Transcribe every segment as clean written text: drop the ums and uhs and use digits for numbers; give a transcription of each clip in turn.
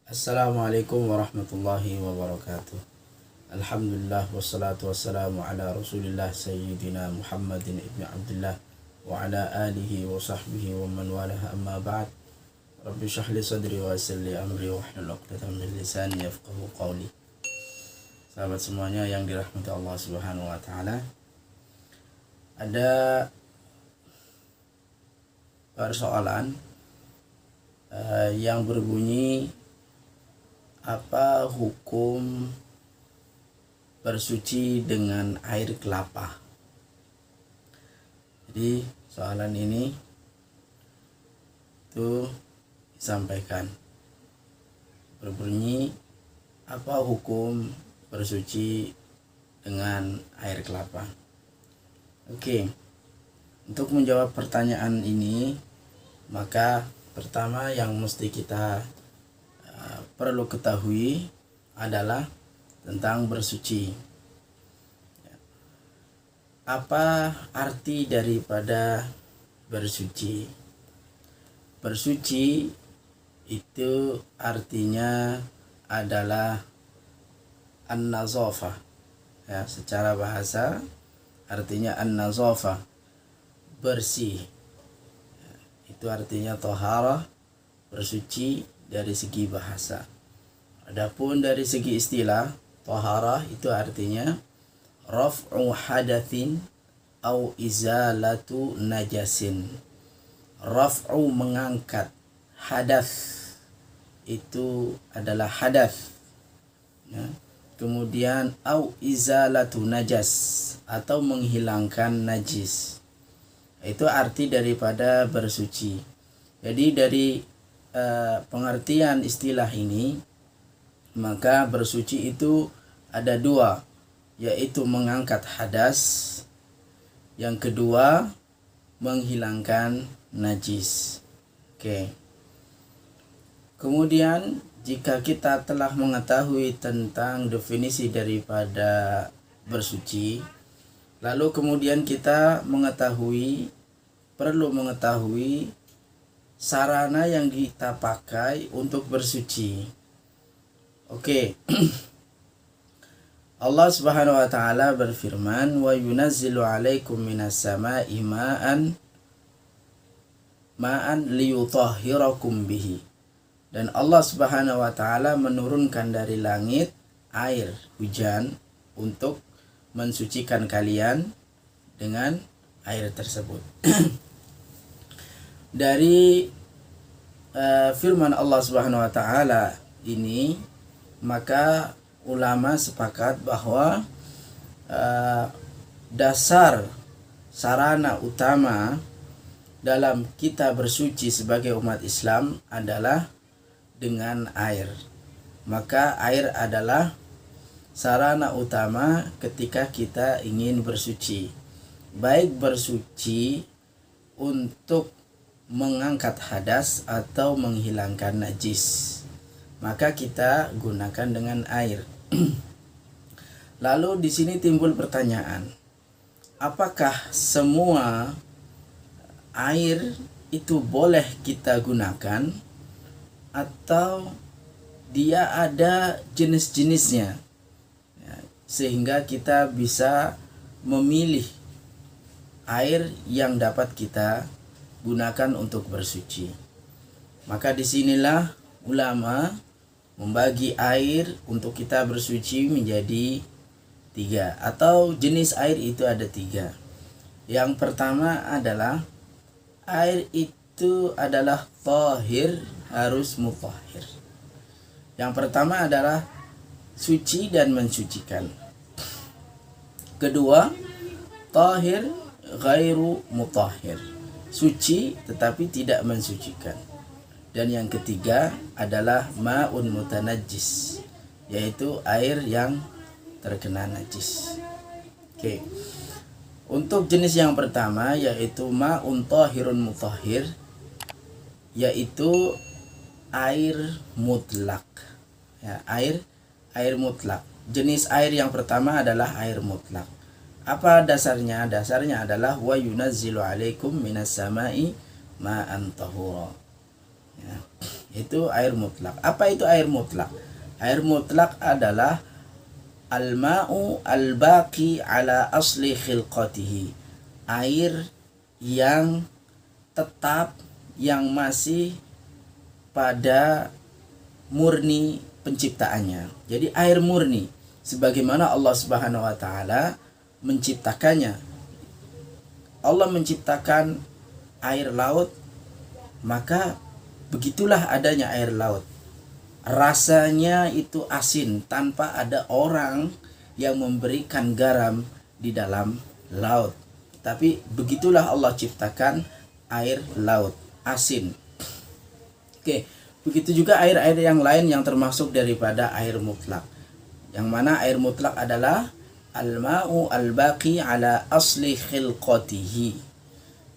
Assalamualaikum warahmatullahi wabarakatuh. Alhamdulillah wassalatu wassalamu ala Rasulillah Sayyidina Muhammadin ibn Abdullah wa ala alihi wa sahbihi wa man walah, amma ba'd. Rabbi shrah li sadri wa yassir li amri wa hlul 'uqdatam min lisani yafqahu qawli. Sahabat semuanya yang dirahmati Allah Subhanahu wa taala. Ada persoalan yang berbunyi, apa hukum bersuci dengan air kelapa? Jadi soalan ini itu disampaikan, berbunyi, apa hukum bersuci dengan air kelapa? Oke, untuk menjawab pertanyaan ini, maka pertama yang mesti kita perlu ketahui adalah tentang bersuci. Apa arti daripada bersuci? Bersuci itu artinya adalah an-nazafah. Ya, secara bahasa artinya an-nazafah, bersih. Itu artinya thaharah, bersuci dari segi bahasa. Adapun dari segi istilah, thaharah itu artinya raf'u hadatsin au izalatu najasin. Raf'u mengangkat, hadas itu adalah hadas, ya. Kemudian au izalatu najas, atau menghilangkan najis. Itu arti daripada bersuci. Jadi dari pengertian istilah ini, maka bersuci itu ada dua, yaitu mengangkat hadas, yang kedua menghilangkan najis. Oke. Kemudian jika kita telah mengetahui tentang definisi daripada bersuci, lalu kemudian kita perlu mengetahui sarana yang kita pakai untuk bersuci. Oke. Allah Subhanahu wa taala berfirman, wa yunazzilu 'alaikum minas sama'i ma'an liyutahhirakum bihi. Dan Allah Subhanahu wa taala menurunkan dari langit air hujan untuk mensucikan kalian dengan air tersebut. Dari firman Allah Subhanahu wa taala ini, maka ulama sepakat bahwa dasar sarana utama dalam kita bersuci sebagai umat Islam adalah dengan air. Maka air adalah sarana utama ketika kita ingin bersuci. Baik bersuci untuk mengangkat hadas atau menghilangkan najis, maka kita gunakan dengan air. Lalu di sini timbul pertanyaan, apakah semua air itu boleh kita gunakan atau dia ada jenis-jenisnya, ya, sehingga kita bisa memilih air yang dapat kita gunakan untuk bersuci? Maka disinilah ulama membagi air untuk kita bersuci menjadi 3, atau jenis air itu ada 3. Yang pertama adalah air itu adalah thahir, harus mutahhir. Yang pertama adalah suci dan mensucikan. Kedua, thahir ghairu mutahhir, suci tetapi tidak mensucikan. Dan yang ketiga adalah ma'un mutanajjis, yaitu air yang terkena najis. Oke. Untuk jenis yang pertama, yaitu ma'un tahirun mutahhir, yaitu air mutlak. Ya, air mutlak. Jenis air yang pertama adalah air mutlak. Apa dasarnya? Dasarnya adalah wa yunazzilu 'alaikum minas sama'i ma'an tahura. Ya. Itu air mutlak. Apa itu air mutlak? Air mutlak adalah al-ma'u al-baqi ala asli khilqatihi. Air yang tetap, yang masih pada murni penciptaannya. Jadi air murni sebagaimana Allah Subhanahu wa taala menciptakannya. Allah menciptakan air laut, maka begitulah adanya air laut. Rasanya itu asin tanpa ada orang yang memberikan garam di dalam laut. Tapi begitulah Allah ciptakan air laut, asin. Oke, begitu juga air-air yang lain yang termasuk daripada air mutlak. Yang mana air mutlak adalah al-ma'u al-baqi ala asli khilqatihi.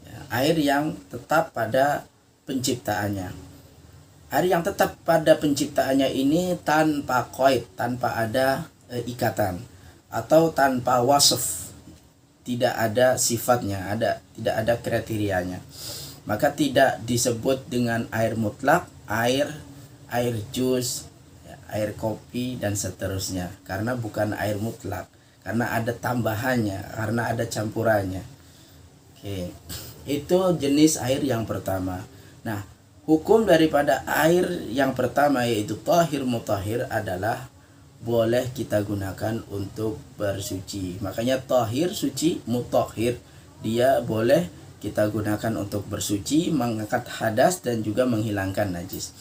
Ya, air yang tetap pada penciptaannya. Air yang tetap pada penciptaannya ini tanpa qaid, tanpa ada ikatan, atau tanpa wasf, tidak ada sifatnya, tidak ada kriterianya. Maka tidak disebut dengan air mutlak, air jus, air kopi dan seterusnya, karena bukan air mutlak, karena ada tambahannya, karena ada campurannya. Oke. Itu jenis air yang pertama. Nah, hukum daripada air yang pertama yaitu tahir mutahhir adalah boleh kita gunakan untuk bersuci. Makanya tahir suci, mutahhir dia boleh kita gunakan untuk bersuci, mengangkat hadas dan juga menghilangkan najis.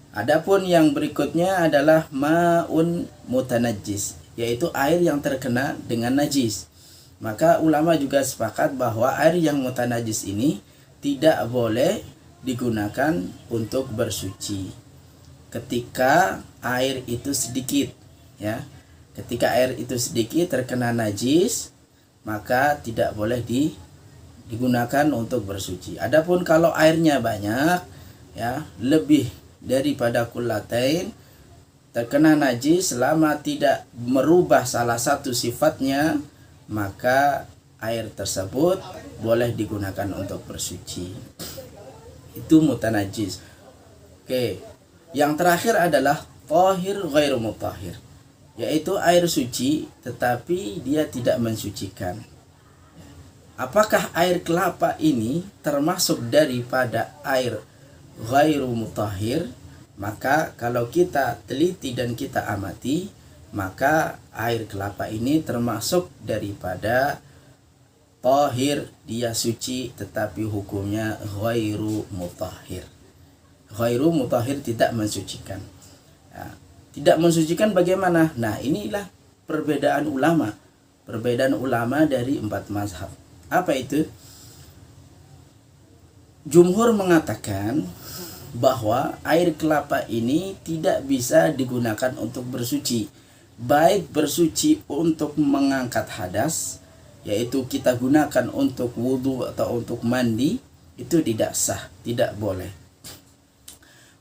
Adapun yang berikutnya adalah ma'un mutanajjis, yaitu air yang terkena dengan najis. Maka ulama juga sepakat bahwa air yang mutanajjis ini tidak boleh digunakan untuk bersuci ketika air itu sedikit, ya. Ketika air itu sedikit terkena najis, maka tidak boleh digunakan untuk bersuci. Adapun kalau airnya banyak, ya, lebih daripada kullatain, terkena najis selama tidak merubah salah satu sifatnya, maka air tersebut boleh digunakan untuk bersuci. Itu mutanajis. Oke. Yang terakhir adalah tahir ghairu mutahhir, yaitu air suci tetapi dia tidak mensucikan. Apakah air kelapa ini termasuk daripada air ghairu mutahhir? Maka kalau kita teliti dan kita amati, maka air kelapa ini termasuk daripada tahir, dia suci tetapi hukumnya ghairu mutahhir. Ghairu mutahhir tidak mensucikan. Ya, tidak mensucikan bagaimana? Nah, inilah perbedaan ulama. Perbedaan ulama dari 4 mazhab. Apa itu? Jumhur mengatakan bahwa air kelapa ini tidak bisa digunakan untuk bersuci. Baik bersuci untuk mengangkat hadas, yaitu kita gunakan untuk wudhu atau untuk mandi, itu tidak sah, tidak boleh.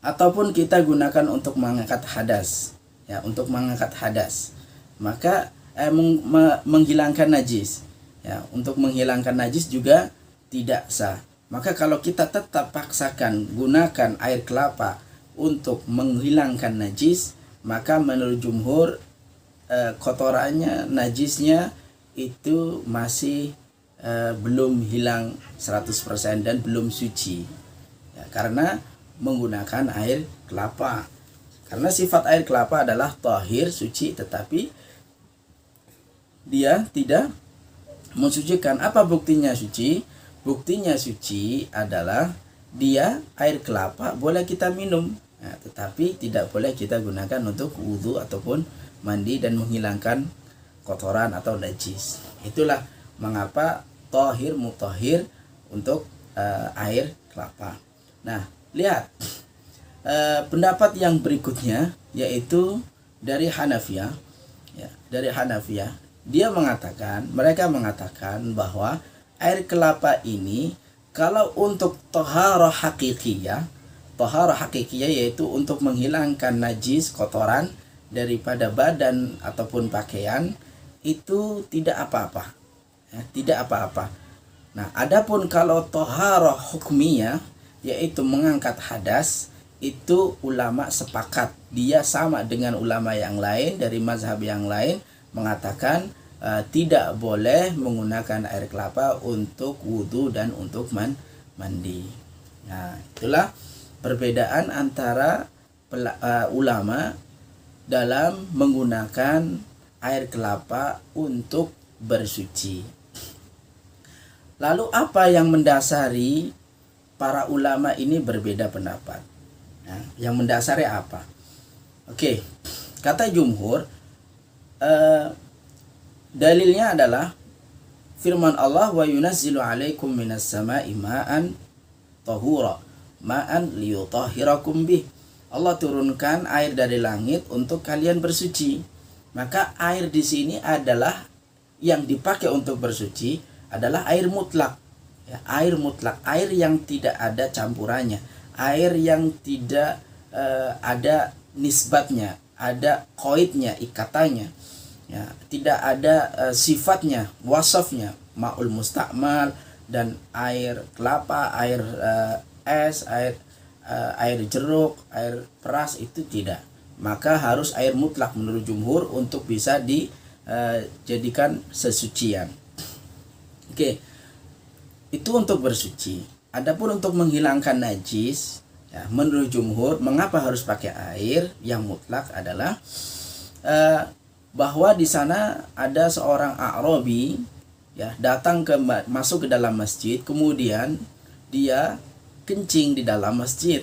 Ataupun kita gunakan untuk mengangkat hadas, ya, untuk mengangkat hadas, maka menghilangkan najis, ya, untuk menghilangkan najis juga tidak sah. Maka kalau kita tetap paksakan gunakan air kelapa untuk menghilangkan najis, maka menurut jumhur kotorannya, najisnya itu masih belum hilang 100% dan belum suci, ya, karena menggunakan air kelapa. Karena sifat air kelapa adalah tahir, suci, tetapi dia tidak mensucikan. Apa buktinya suci? Buktinya suci adalah dia air kelapa boleh kita minum, nah, tetapi tidak boleh kita gunakan untuk wudhu ataupun mandi dan menghilangkan kotoran atau najis. Itulah mengapa tahir mutahhir untuk air kelapa. Nah, lihat pendapat yang berikutnya yaitu dari Hanafiyah, ya, dari Hanafiyah. Mereka mengatakan bahwa air kelapa ini kalau untuk taharah hakikiyah yaitu untuk menghilangkan najis, kotoran daripada badan ataupun pakaian, itu tidak apa-apa, ya, tidak apa-apa. Nah, adapun kalau taharah hukmiyah yaitu mengangkat hadas, itu ulama sepakat, dia sama dengan ulama yang lain dari mazhab yang lain mengatakan tidak boleh menggunakan air kelapa untuk wudhu dan untuk mandi. Nah, itulah perbedaan antara ulama dalam menggunakan air kelapa untuk bersuci. Lalu apa yang mendasari para ulama ini berbeda pendapat? Nah, yang mendasari apa? Oke, kata jumhur, dalilnya adalah firman Allah, wa yunazzilu alaikum minas sama'i ma'an tahura ma'an liyutahhirakum bih. Allah turunkan air dari langit untuk kalian bersuci. Maka air di sini adalah yang dipakai untuk bersuci adalah air mutlak. Ya, air mutlak, air yang tidak ada campurannya, air yang tidak ada nisbatnya, ada qaidnya, ikatannya. Ya, tidak ada sifatnya, wasafnya, ma'ul mustakmal, dan air kelapa, air es, air jeruk, air peras itu tidak. Maka harus air mutlak menurut jumhur untuk bisa dijadikan sesucian. Oke, itu untuk bersuci. Adapun untuk menghilangkan najis, ya, menurut jumhur, mengapa harus pakai air yang mutlak adalah bahwa di sana ada seorang A'rabi, ya, datang masuk ke dalam masjid, kemudian dia kencing di dalam masjid.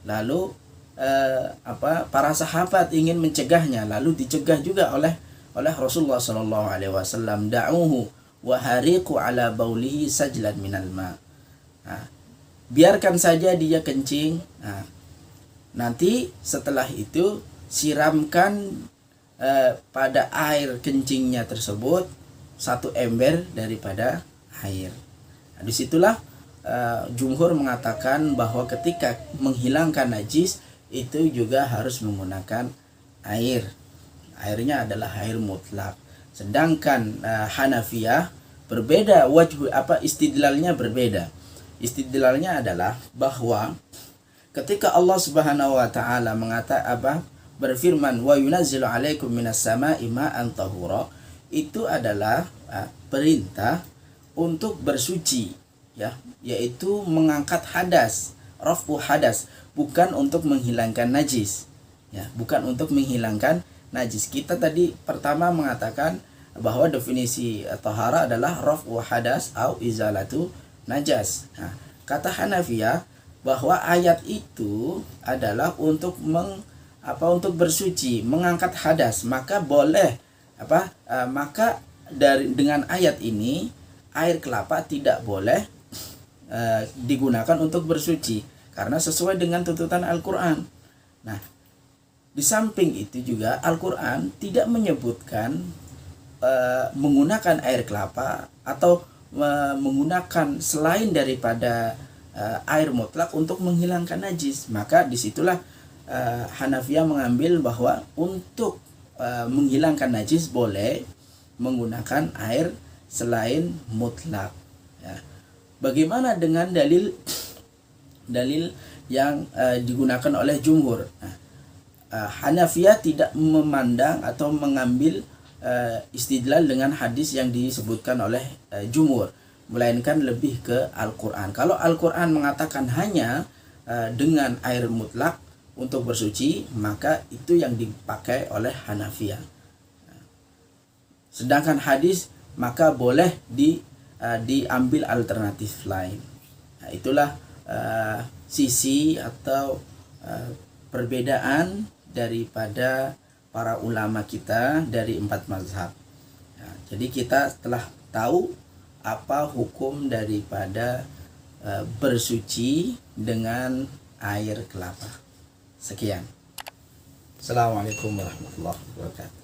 Lalu para sahabat ingin mencegahnya, lalu dicegah juga oleh Rasulullah sallallahu alaihi wasallam, da'uhu wa hariqu ala baulihi sajlan minal ma. Nah, biarkan saja dia kencing. Nah, nanti setelah itu siramkan pada air kencingnya tersebut 1 ember daripada air. Nah, disitulah jumhur mengatakan bahwa ketika menghilangkan najis itu juga harus menggunakan air. Airnya adalah air mutlak. Sedangkan Hanafiyah berbeda, istidlalnya berbeda. Istidlalnya adalah bahwa ketika Allah Subhanahu wa taala berfirman, wa yunazzilu alaikum minas sama'i ma'an tahura, itu adalah perintah untuk bersuci, ya, yaitu mengangkat hadas, raf'u hadas, bukan untuk menghilangkan najis, ya, bukan untuk menghilangkan najis. Kita tadi pertama mengatakan bahwa definisi tahara adalah raf'u hadas au izalatu najas. Nah, kata Hanafiyah bahwa ayat itu adalah untuk untuk bersuci, mengangkat hadas, maka boleh maka dengan ayat ini air kelapa tidak boleh digunakan untuk bersuci karena sesuai dengan tuntutan Al-Qur'an. Nah, di samping itu juga Al-Qur'an tidak menyebutkan menggunakan air kelapa atau menggunakan selain daripada air mutlak untuk menghilangkan najis. Maka disitulah Hanafiyah mengambil bahwa untuk menghilangkan najis boleh menggunakan air selain mutlak. Ya. Bagaimana dengan dalil yang digunakan oleh jumhur? Nah, Hanafiyah tidak memandang atau mengambil istidlal dengan hadis yang disebutkan oleh jumhur, melainkan lebih ke Al-Quran. Kalau Al-Quran mengatakan hanya dengan air mutlak untuk bersuci, maka itu yang dipakai oleh Hanafiyah. Sedangkan hadis maka boleh diambil alternatif lain. Nah, itulah sisi atau perbedaan daripada para ulama kita dari 4 mazhab. Nah, jadi kita telah tahu apa hukum daripada bersuci dengan air kelapa. Sekian. Assalamualaikum warahmatullahi wabarakatuh.